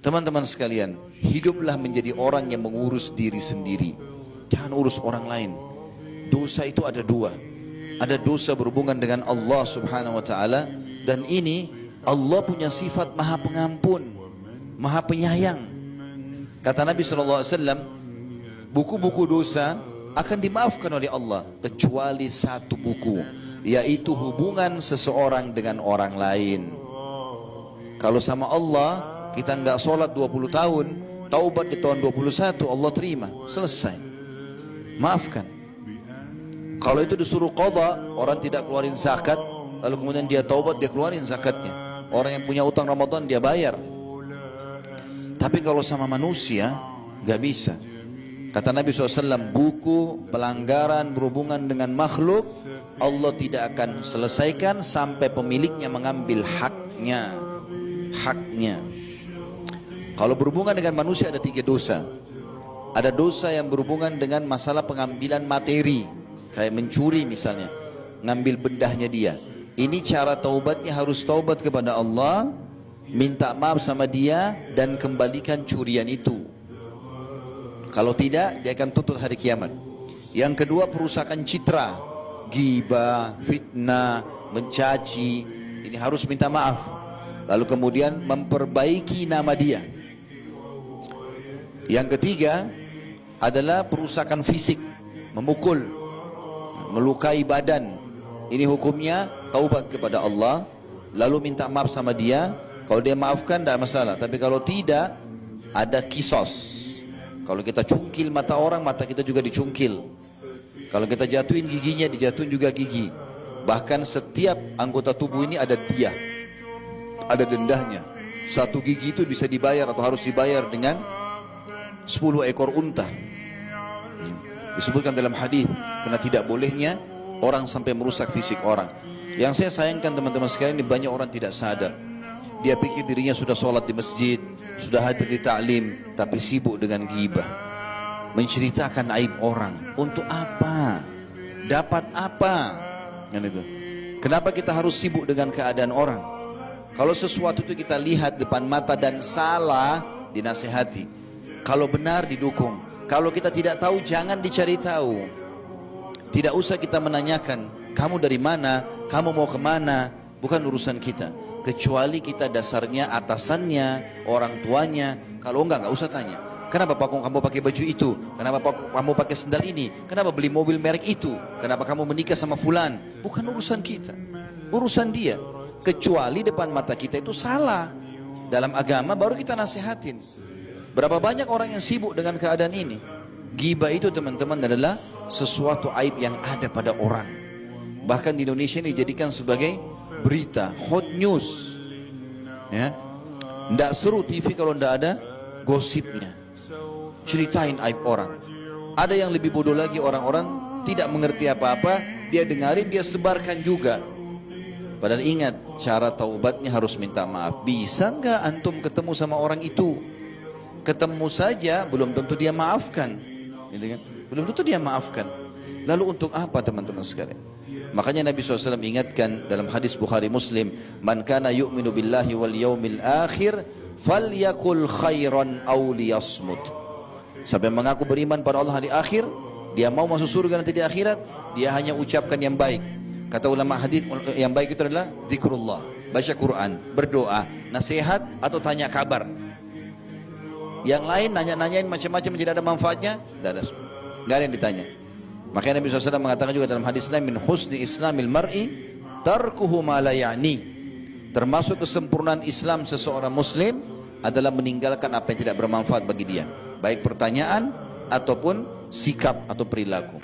Teman-teman sekalian, hiduplah menjadi orang yang mengurus diri sendiri. Jangan urus orang lain. Dosa itu ada dua. Ada dosa berhubungan dengan Allah subhanahu wa ta'ala. Dan ini Allah punya sifat maha pengampun, maha penyayang. Kata Nabi SAW, buku-buku dosa akan dimaafkan oleh Allah kecuali satu buku, yaitu hubungan seseorang dengan orang lain. Kalau sama Allah kita nggak sholat 20 tahun, taubat di tahun 21, Allah terima, selesai, maafkan. Kalau itu disuruh qadha, orang tidak keluarin zakat, lalu kemudian dia taubat, dia keluarin zakatnya. Orang yang punya utang Ramadan dia bayar. Tapi kalau sama manusia nggak bisa. Kata Nabi SAW, buku pelanggaran berhubungan dengan makhluk Allah tidak akan selesaikan sampai pemiliknya mengambil haknya. Kalau berhubungan dengan manusia ada 3 dosa. Ada dosa yang berhubungan dengan masalah pengambilan materi, kayak mencuri misalnya, ngambil bendahnya dia. Ini cara taubatnya harus taubat kepada Allah, minta maaf sama dia dan kembalikan curian itu. Kalau tidak, dia akan tuntut hari kiamat. Yang kedua, perusakan citra, ghibah, fitnah, mencaci. Ini harus minta maaf. Lalu kemudian memperbaiki nama dia. Yang ketiga adalah perusakan fisik, memukul, melukai badan. Ini hukumnya taubat kepada Allah, lalu minta maaf sama dia. Kalau dia maafkan tidak masalah, tapi kalau tidak, ada kisos. Kalau kita cungkil mata orang, mata kita juga dicungkil. Kalau kita jatuhin giginya, dijatuhin juga gigi. Bahkan setiap anggota tubuh ini ada diyah, ada dendahnya. Satu gigi itu bisa dibayar atau harus dibayar dengan 10 ekor unta. Disebutkan dalam hadis, karena tidak bolehnya orang sampai merusak fisik orang. Yang saya sayangkan teman-teman sekalian, ini banyak orang tidak sadar. Dia pikir dirinya sudah sholat di masjid, sudah hadir di ta'lim, tapi sibuk dengan ghibah, menceritakan aib orang. Untuk apa? Dapat apa? Kenapa kita harus sibuk dengan keadaan orang? Kalau sesuatu itu kita lihat depan mata dan salah, dinasihati. Kalau benar, didukung. Kalau kita tidak tahu, jangan dicari tahu. Tidak usah kita menanyakan, kamu dari mana, kamu mau kemana. Bukan urusan kita. Kecuali kita dasarnya atasannya, orang tuanya. Kalau enggak usah tanya. Kenapa kamu pakai baju itu? Kenapa kamu pakai sendal ini? Kenapa beli mobil merek itu? Kenapa kamu menikah sama fulan? Bukan urusan kita, urusan dia. Kecuali depan mata kita itu salah. Dalam agama baru kita nasihatin. Berapa banyak orang yang sibuk dengan keadaan ini? Ghibah itu teman-teman adalah sesuatu aib yang ada pada orang. Bahkan di Indonesia ini dijadikan sebagai berita, hot news. Ya, nggak seru TV kalau nggak ada gosipnya, ceritain aib orang. Ada yang lebih bodoh lagi, orang-orang tidak mengerti apa-apa, dia dengarin, dia sebarkan juga. Padahal ingat, cara taubatnya harus minta maaf. Bisa nggak antum ketemu sama orang itu? Ketemu saja belum tentu dia maafkan, gitu kan? Belum tentu dia maafkan. Lalu untuk apa teman-teman sekalian? Makanya Nabi SAW ingatkan dalam hadis Bukhari Muslim, man kana yu'minu billahi wal yaumil akhir falyakul khairan aw liyasmut. Siapa yang mengaku beriman pada Allah hari akhir, dia mau masuk surga nanti di akhirat, dia hanya ucapkan yang baik. Kata ulama hadis, yang baik itu adalah zikrullah, baca Quran, berdoa, nasihat atau tanya kabar. Yang lain nanya-nanyain macam-macam tidak ada manfaatnya, tidak ada yang ditanya. Makanya Nabi SAW mengatakan juga dalam hadis lain, min husni islamil mar'i tarkuhu ma la ya'ni. Termasuk kesempurnaan Islam seseorang muslim adalah meninggalkan apa yang tidak bermanfaat bagi dia, baik pertanyaan ataupun sikap atau perilaku.